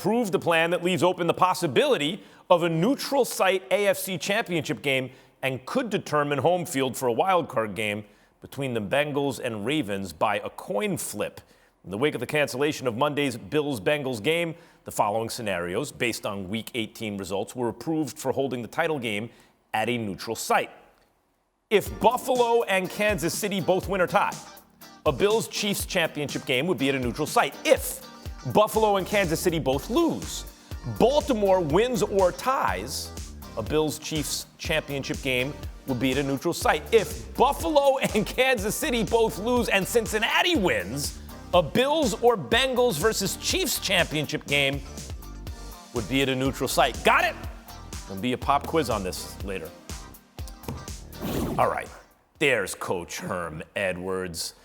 approved a plan that leaves open the possibility of a neutral site AFC Championship game and could determine home field for a wild card game between the Bengals and Ravens by a coin flip. In the wake of the cancellation of Monday's Bills-Bengals game, the following scenarios, based on Week 18 results, were approved for holding the title game at a neutral site. If Buffalo and Kansas City both win or tie, a Bills-Chiefs championship game would be at a neutral site. If Buffalo and Kansas City both lose, Baltimore wins or ties, a Bills-Chiefs championship game would be at a neutral site. If Buffalo and Kansas City both lose and Cincinnati wins, a Bills or Bengals versus Chiefs championship game would be at a neutral site. Got it? There'll be a pop quiz on this later. All right, there's Coach Herm Edwards.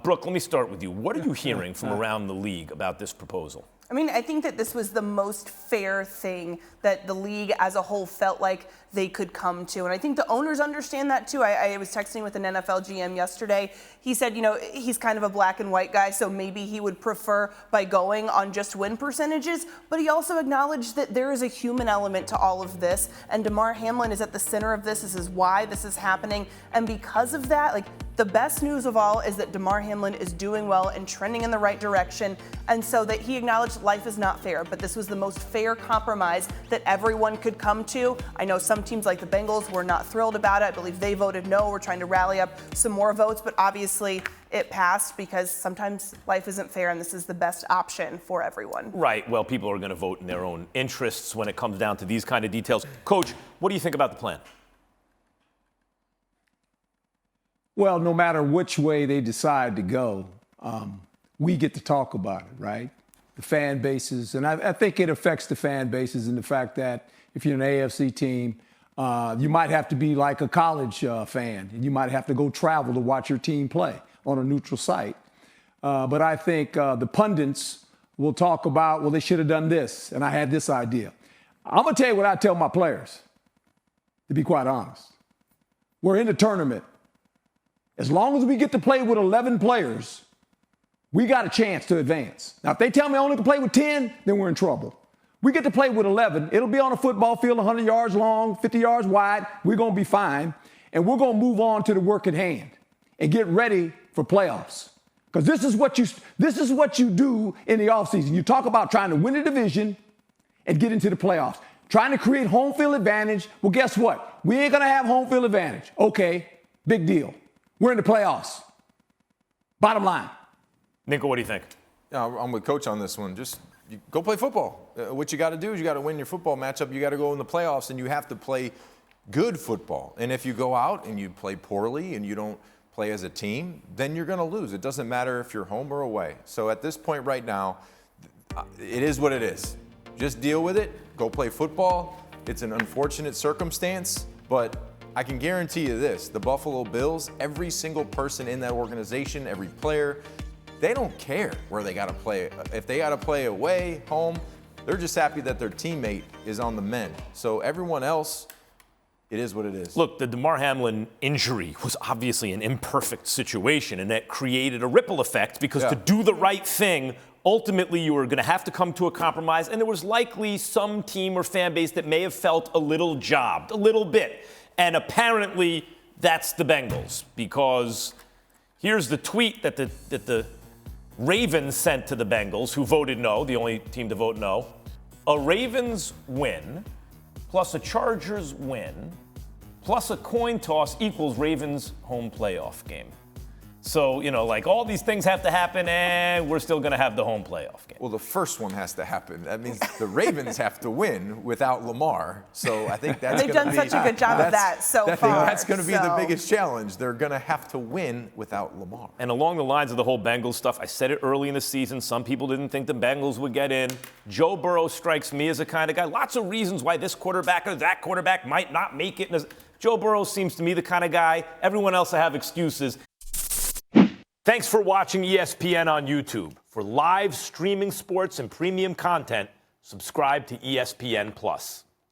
Brooke, let me start with you. What are you hearing from around the league about this proposal? I mean, I think that this was the most fair thing that the league as a whole felt like they could come to. And I think the owners understand that too. I was texting with an NFL GM yesterday. He said, you know, he's kind of a black and white guy, so maybe he would prefer by going on just win percentages. But he also acknowledged that there is a human element to all of this. And Damar Hamlin is at the center of this. This is why this is happening. And because of that, like, the best news of all is that Damar Hamlin is doing well and trending in the right direction. And so that he acknowledged life is not fair, but this was the most fair compromise that everyone could come to. I know some teams like the Bengals were not thrilled about it. I believe they voted no. We're trying to rally up some more votes, but obviously it passed because sometimes life isn't fair and this is the best option for everyone. Right. Well, people are going to vote in their own interests when it comes down to these kind of details. Coach, what do you think about the plan? Well, no matter which way they decide to go, we get to talk about it, right? The fan bases, and I think it affects the fan bases in the fact that if you're an AFC team, you might have to be like a college fan, and you might have to go travel to watch your team play on a neutral site. But I think the pundits will talk about, well, they should have done this, and I had this idea. I'm going to tell you what I tell my players, to be quite honest. We're in the tournament. As long as we get to play with 11 players, we got a chance to advance. Now, if they tell me I only can play with 10, then we're in trouble. We get to play with 11. It'll be on a football field 100 yards long, 50 yards wide. We're going to be fine. And we're going to move on to the work at hand and get ready for playoffs. Because this is what you do in the offseason. You talk about trying to win a division and get into the playoffs. Trying to create home field advantage. Well, guess what? We ain't going to have home field advantage. Okay, big deal. We're in the playoffs. Bottom line. Nico, what do you think? Yeah, I'm with Coach on this one. Just go play football. What you got to do is you got to win your football matchup. You got to go in the playoffs, and you have to play good football. And if you go out and you play poorly and you don't play as a team, then you're going to lose. It doesn't matter if you're home or away. So at this point right now, it is what it is. Just deal with it. Go play football. It's an unfortunate circumstance, but I can guarantee you this, the Buffalo Bills, every single person in that organization, every player, they don't care where they got to play. If they got to play away, home, they're just happy that their teammate is on the mend. So everyone else, it is what it is. Look, the Damar Hamlin injury was obviously an imperfect situation, and that created a ripple effect because to do the right thing, ultimately you were going to have to come to a compromise, and there was likely some team or fan base that may have felt a little jobbed, a little bit. And apparently that's the Bengals, because here's the tweet that the Ravens sent to the Bengals, who voted no, the only team to vote no. A Ravens win plus a Chargers win plus a coin toss equals Ravens home playoff game. So, you know, like all these things have to happen, and we're still going to have the home playoff game. Well, the first one has to happen. That means the Ravens have to win without Lamar. So I think that's going to be. They've done such a good job of that so far. That's going to be the biggest challenge. They're going to have to win without Lamar. And along the lines of the whole Bengals stuff, I said it early in the season. Some people didn't think the Bengals would get in. Joe Burrow strikes me as a kind of guy. Lots of reasons why this quarterback or that quarterback might not make it. Joe Burrow seems to me the kind of guy. Everyone else will have excuses. Thanks for watching ESPN on YouTube. For live streaming sports and premium content, subscribe to ESPN+.